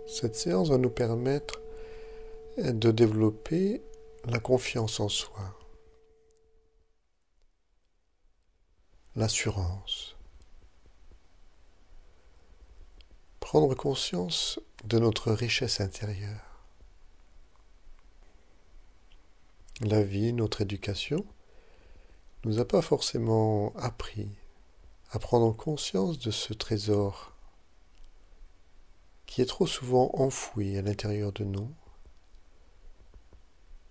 Cette séance va nous permettre de développer la confiance en soi, l'assurance, prendre conscience de notre richesse intérieure. La vie, notre éducation, nous a pas forcément appris à prendre conscience de ce trésor qui est trop souvent enfoui à l'intérieur de nous,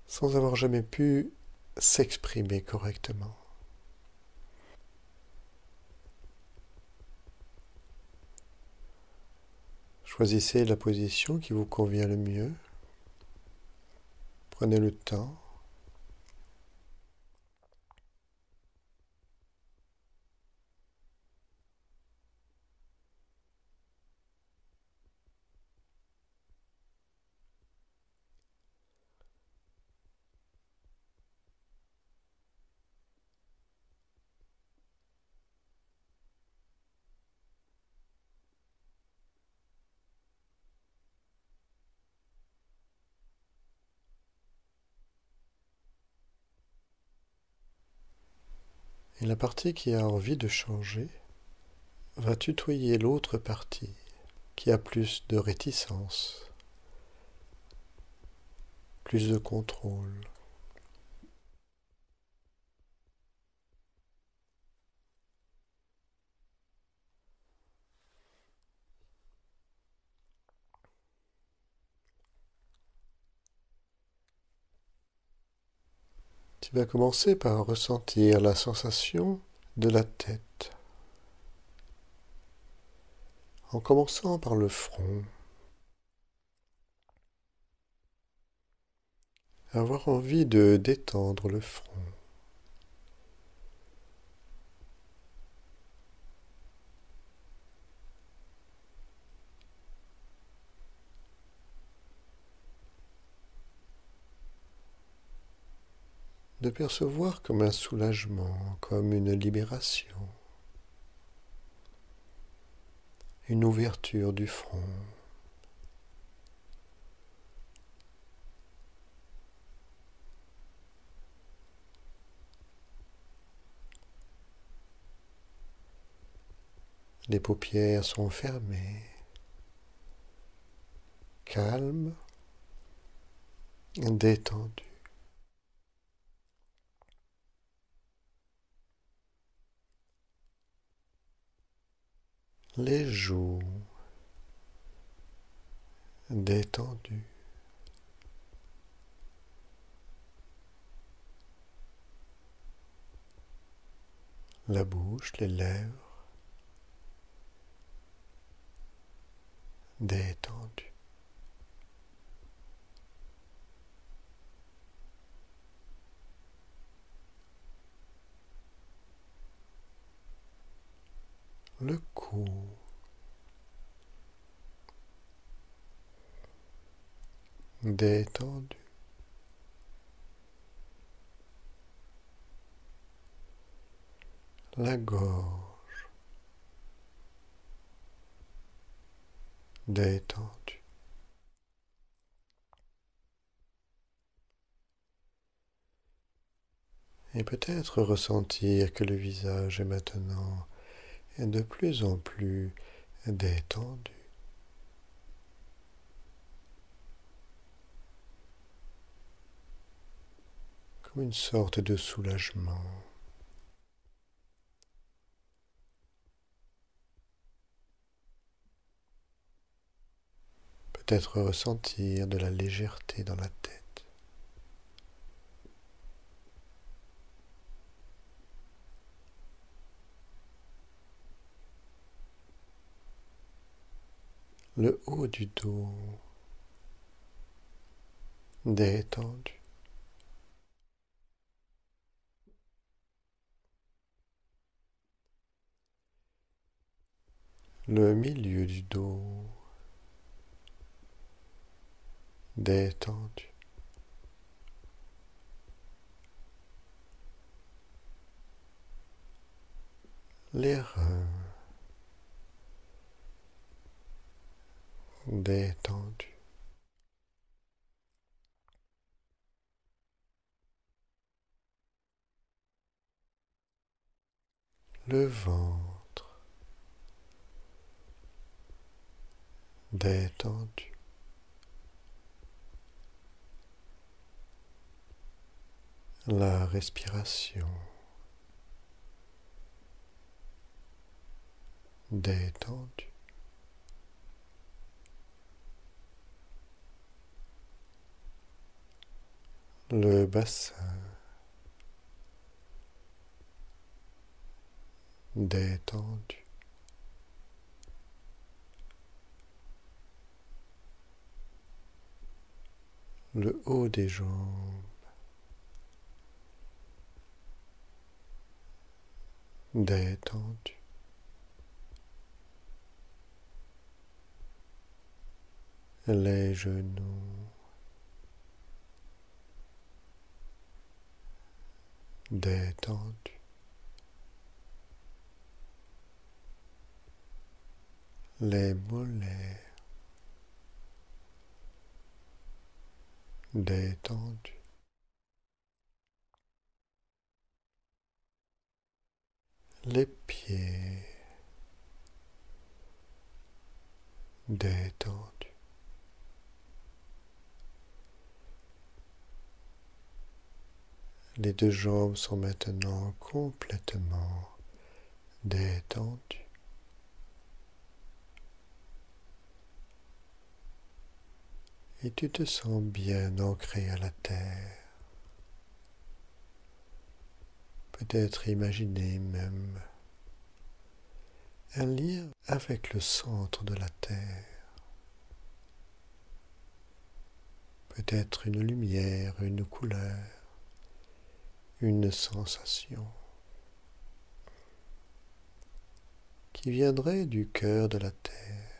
sans avoir jamais pu s'exprimer correctement. Choisissez la position qui vous convient le mieux. Prenez le temps. Et la partie qui a envie de changer va tutoyer l'autre partie qui a plus de réticence, plus de contrôle. Tu vas commencer par ressentir la sensation de la tête, en commençant par le front. Avoir envie de détendre le front. De percevoir comme un soulagement, comme une libération, une ouverture du front. Les paupières sont fermées, calmes, détendues. Les joues détendues. La bouche, les lèvres détendues. Le cou détendu. La gorge détendue. Et peut-être ressentir que le visage est maintenant de plus en plus détendu. Comme une sorte de soulagement. Peut-être ressentir de la légèreté dans la tête. Le haut du dos détendu. Le milieu du dos détendu. Les reins détendus. Le ventre détendu. La respiration détendue. Le bassin détendu. Le haut des jambes détendu. Les genoux détendus. Les mollets détendus. Les pieds détendus. Les deux jambes sont maintenant complètement détendues. Et tu te sens bien ancré à la terre. Peut-être imaginer même un lien avec le centre de la terre. Peut-être une lumière, une couleur, une sensation qui viendrait du cœur de la terre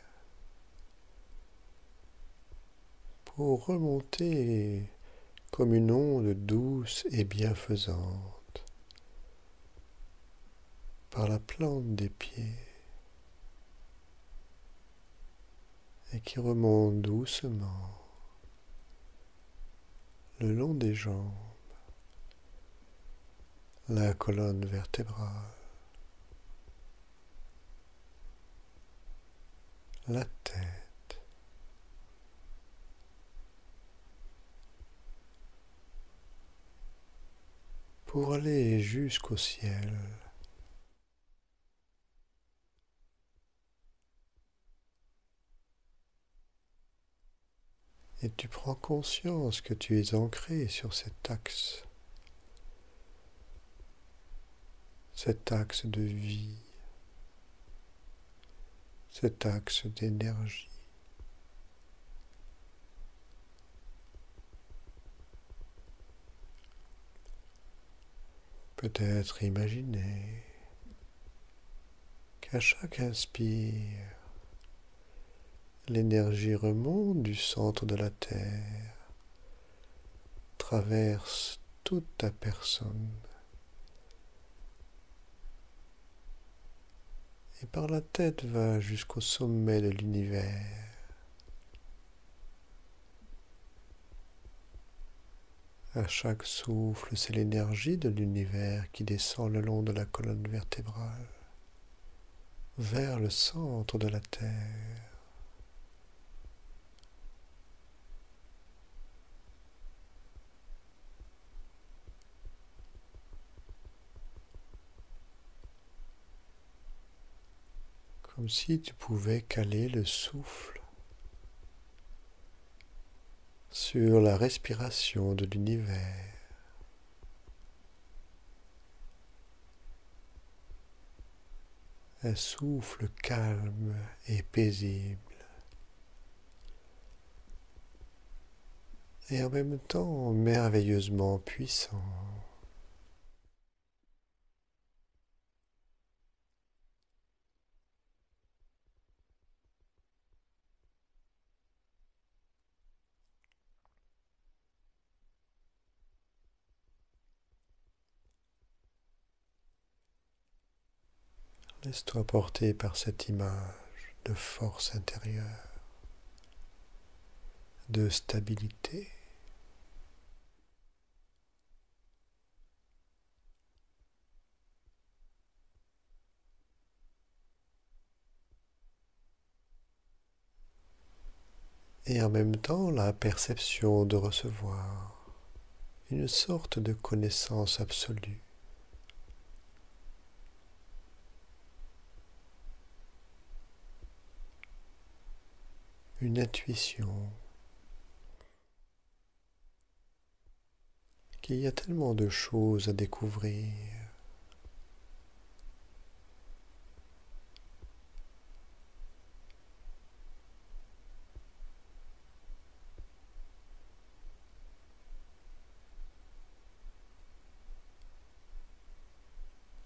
pour remonter comme une onde douce et bienfaisante par la plante des pieds et qui remonte doucement le long des jambes, la colonne vertébrale, la tête, pour aller jusqu'au ciel. Et tu prends conscience que tu es ancré sur cet axe de vie, cet axe d'énergie. Peut-être imaginer qu'à chaque inspire, l'énergie remonte du centre de la Terre, traverse toute ta personne et par la tête va jusqu'au sommet de l'univers. À chaque souffle, c'est l'énergie de l'univers qui descend le long de la colonne vertébrale vers le centre de la Terre. Comme si tu pouvais caler le souffle sur la respiration de l'univers. Un souffle calme et paisible. Et en même temps merveilleusement puissant. Laisse-toi porter par cette image de force intérieure, de stabilité. Et en même temps la perception de recevoir une sorte de connaissance absolue. Une intuition qu'il y a tellement de choses à découvrir.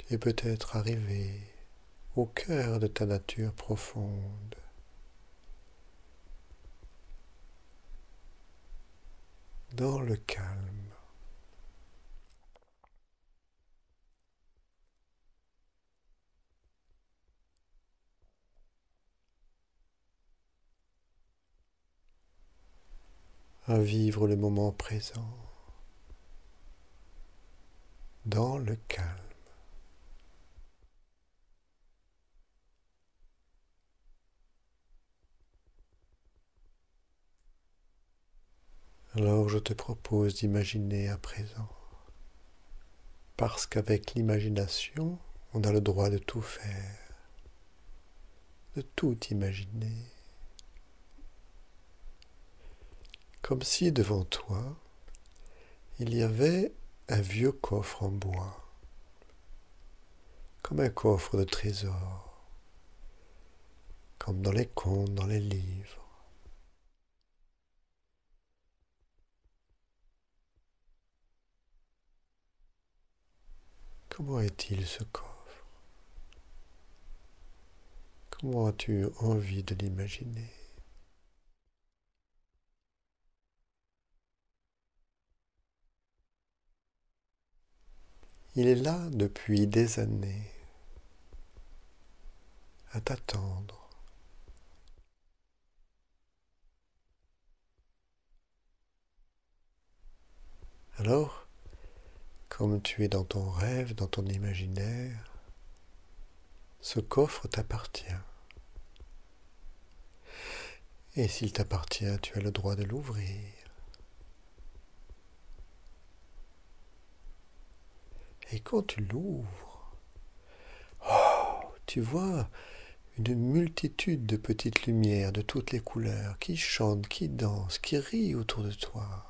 Et peut-être arriver au cœur de ta nature profonde, dans le calme. À vivre le moment présent, dans le calme. Alors je te propose d'imaginer à présent, parce qu'avec l'imagination, on a le droit de tout faire, de tout imaginer. Comme si devant toi, il y avait un vieux coffre en bois, comme un coffre de trésors, comme dans les contes, dans les livres. Comment est-il ce coffre? Comment as-tu envie de l'imaginer? Il est là depuis des années, à t'attendre. Alors, comme tu es dans ton rêve, dans ton imaginaire, ce coffre t'appartient. Et s'il t'appartient, tu as le droit de l'ouvrir. Et quand tu l'ouvres, tu vois une multitude de petites lumières de toutes les couleurs qui chantent, qui dansent, qui rient autour de toi.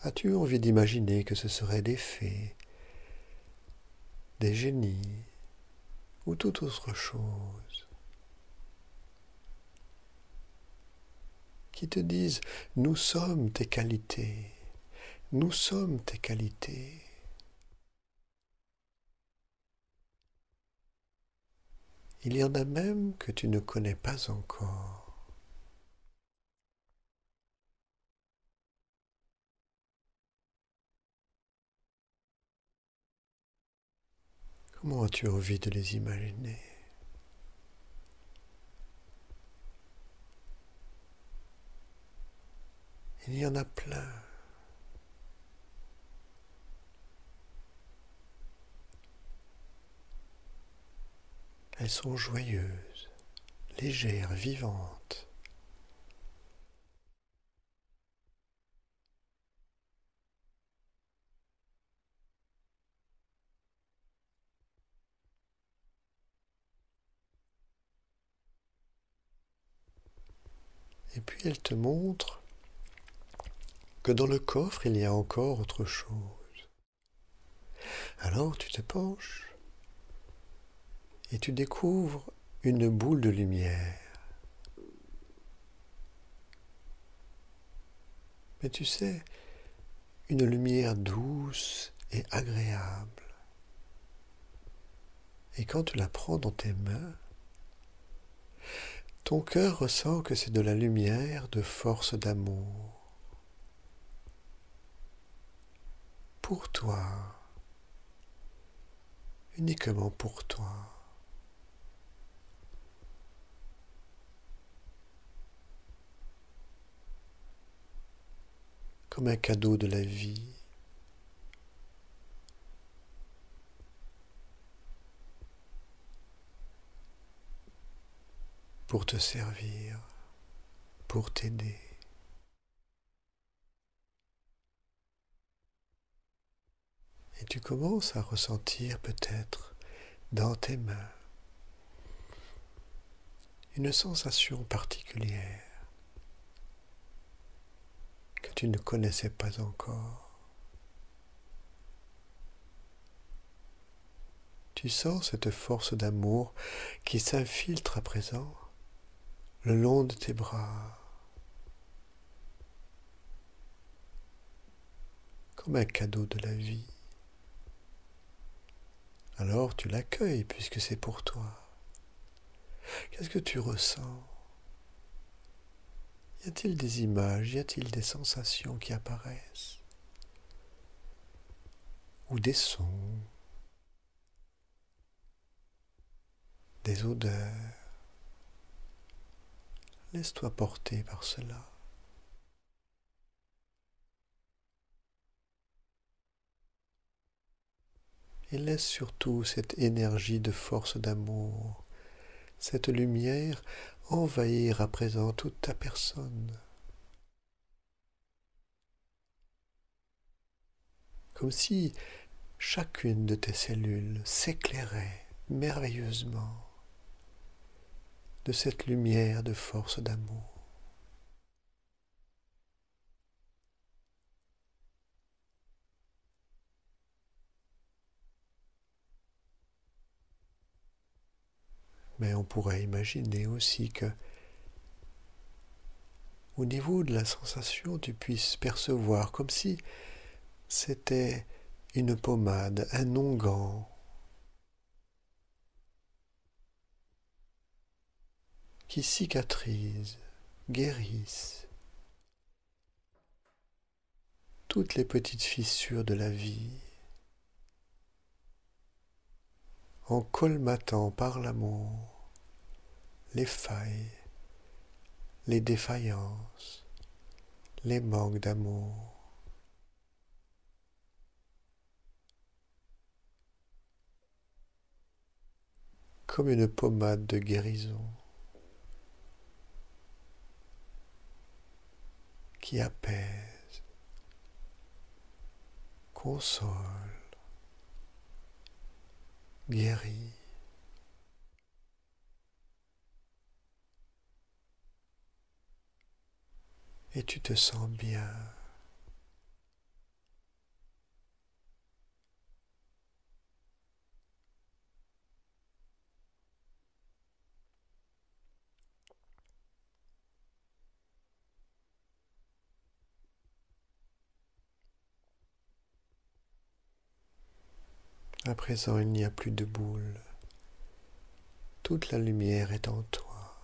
As-tu envie d'imaginer que ce seraient des fées, des génies ou toute autre chose qui te disent « Nous sommes tes qualités, nous sommes tes qualités ». Il y en a même que tu ne connais pas encore. Comment as-tu envie de les imaginer? Il y en a plein. Elles sont joyeuses, légères, vivantes. Et puis elles te montrent que dans le coffre, il y a encore autre chose. Alors tu te penches et tu découvres une boule de lumière. Mais tu sais, une lumière douce et agréable. Et quand tu la prends dans tes mains, ton cœur ressent que c'est de la lumière de force d'amour. Pour toi, uniquement pour toi. Comme un cadeau de la vie. Pour te servir, pour t'aider. Et tu commences à ressentir peut-être dans tes mains une sensation particulière que tu ne connaissais pas encore. Tu sens cette force d'amour qui s'infiltre à présent le long de tes bras, comme un cadeau de la vie. Alors tu l'accueilles puisque c'est pour toi. Qu'est-ce que tu ressens? Y a-t-il des images, y a-t-il des sensations qui apparaissent? Ou des sons, des odeurs? Laisse-toi porter par cela. Et laisse surtout cette énergie de force d'amour, cette lumière envahir à présent toute ta personne. Comme si chacune de tes cellules s'éclairait merveilleusement de cette lumière de force d'amour. Mais on pourrait imaginer aussi que, au niveau de la sensation, tu puisses percevoir comme si c'était une pommade, un onguent qui cicatrise, guérisse toutes les petites fissures de la vie, en colmatant par l'amour les failles, les défaillances, les manques d'amour. Comme une pommade de guérison qui apaise, console, guérit. Et tu te sens bien. À présent, il n'y a plus de boule. Toute la lumière est en toi.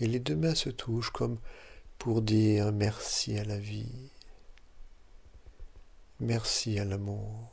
Et les deux mains se touchent comme pour dire merci à la vie, merci à l'amour.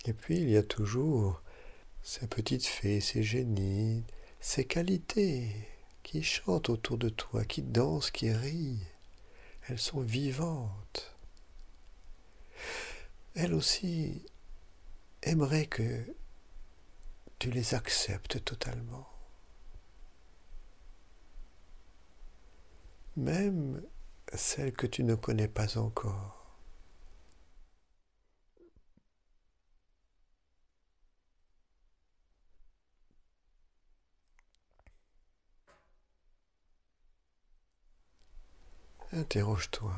Et puis il y a toujours ces petites fées, ces génies, ces qualités qui chantent autour de toi, qui dansent, qui rient. Elles sont vivantes. Elles aussi aimeraient que tu les acceptes totalement. Même celles que tu ne connais pas encore. Interroge-toi.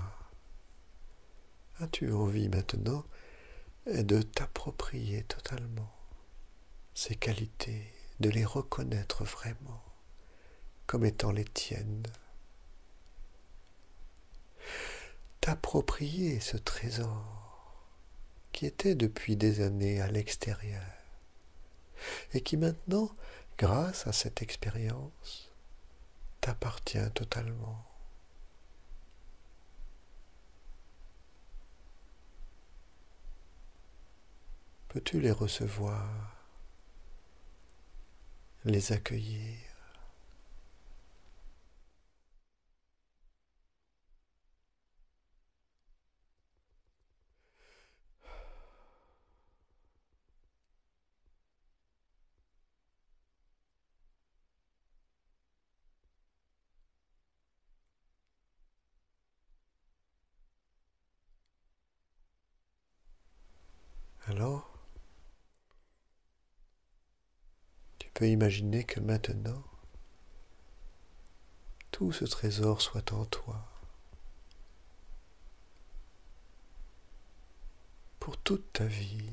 As-tu envie maintenant de t'approprier totalement ces qualités, de les reconnaître vraiment? comme étant les tiennes. T'approprier ce trésor qui était depuis des années à l'extérieur et qui maintenant, grâce à cette expérience, t'appartient totalement. Peux-tu les recevoir, les accueillir? Alors, tu peux imaginer que maintenant, tout ce trésor soit en toi, pour toute ta vie.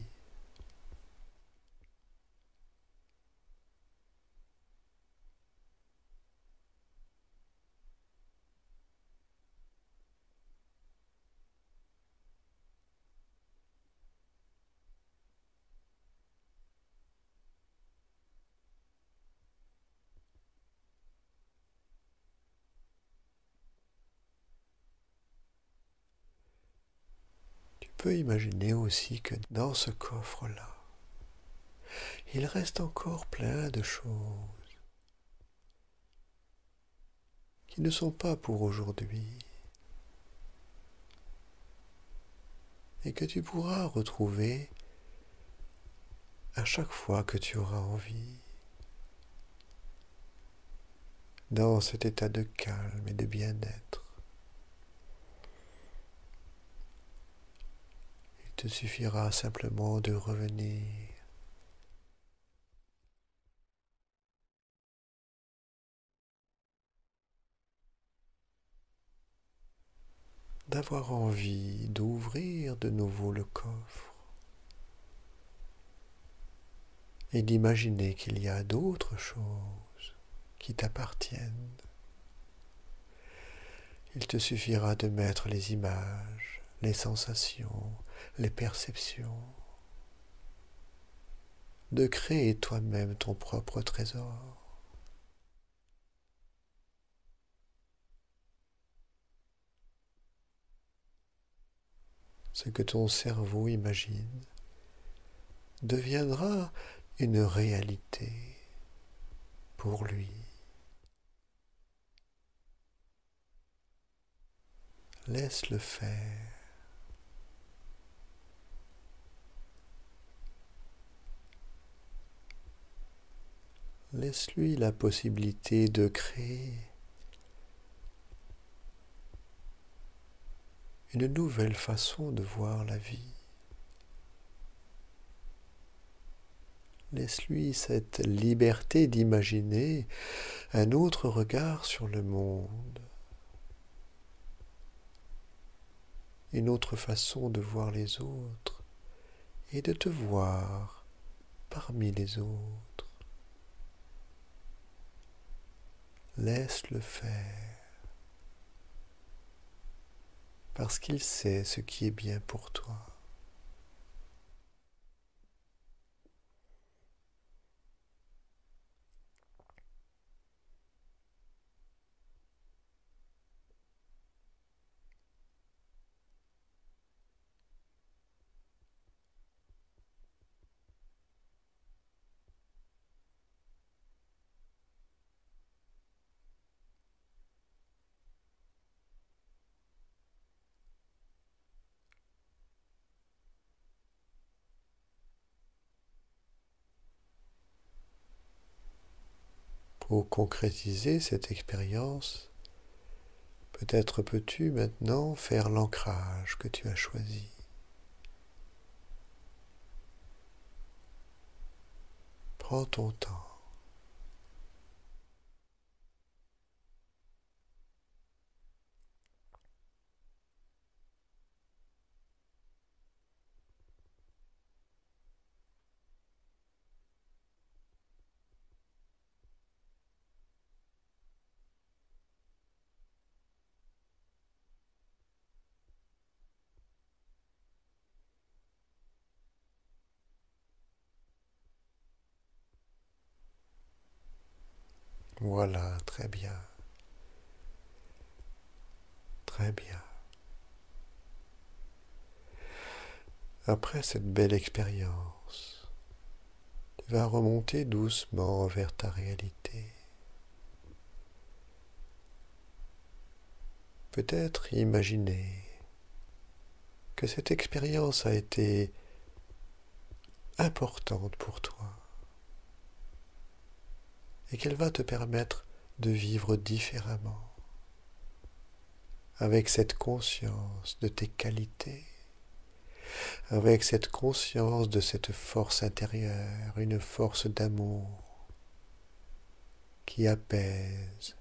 Tu peux imaginer aussi que dans ce coffre-là, il reste encore plein de choses qui ne sont pas pour aujourd'hui et que tu pourras retrouver à chaque fois que tu auras envie, dans cet état de calme et de bien-être. Il te suffira simplement de revenir d'avoir envie d'ouvrir de nouveau le coffre et d'imaginer qu'il y a d'autres choses qui t'appartiennent. Il te suffira de mettre les images, les sensations, les perceptions, de créer toi-même ton propre trésor. Ce que ton cerveau imagine deviendra une réalité pour lui. Laisse-le faire. Laisse-lui la possibilité de créer une nouvelle façon de voir la vie. Laisse-lui cette liberté d'imaginer un autre regard sur le monde, une autre façon de voir les autres et de te voir parmi les autres. Laisse-le faire, parce qu'il sait ce qui est bien pour toi. Pour concrétiser cette expérience, peut-être peux-tu maintenant faire l'ancrage que tu as choisi. Prends ton temps. Voilà, très bien, très bien. Après cette belle expérience, tu vas remonter doucement vers ta réalité. Peut-être imaginer que cette expérience a été importante pour toi et qu'elle va te permettre de vivre différemment, avec cette conscience de tes qualités, avec cette conscience de cette force intérieure, une force d'amour qui apaise,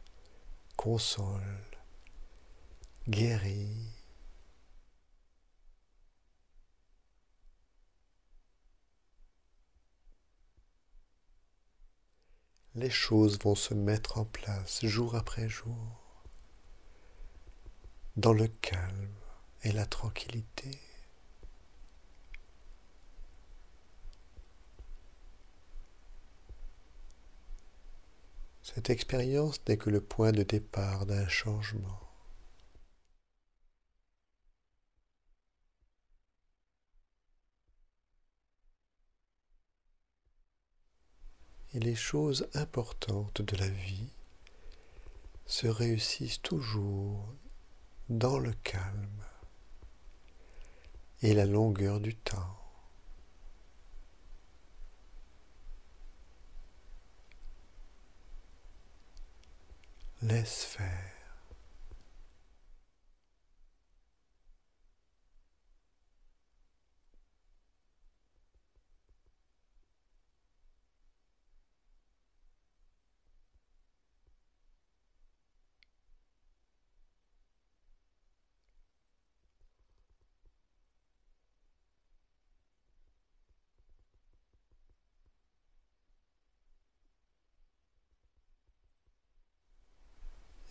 console, guérit. Les choses vont se mettre en place jour après jour, dans le calme et la tranquillité. Cette expérience n'est que le point de départ d'un changement. Et les choses importantes de la vie se réussissent toujours dans le calme et la longueur du temps. Laisse faire.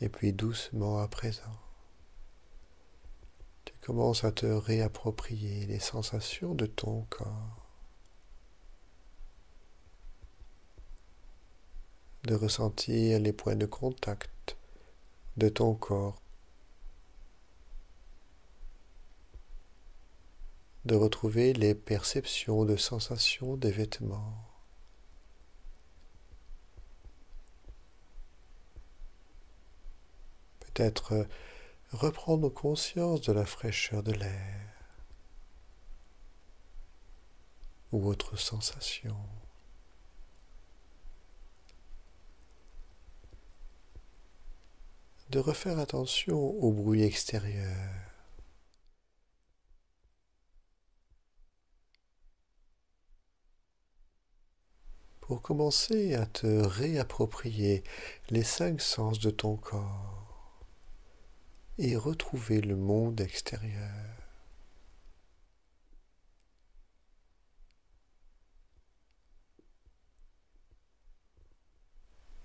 Et puis doucement à présent, tu commences à te réapproprier les sensations de ton corps, de ressentir les points de contact de ton corps, de retrouver les perceptions de sensations des vêtements. Peut-être reprendre conscience de la fraîcheur de l'air ou autre sensation. De refaire attention au bruit extérieur. Pour commencer à te réapproprier les 5 sens de ton corps et retrouver le monde extérieur.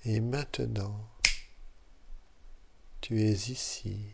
Et maintenant, tu es ici.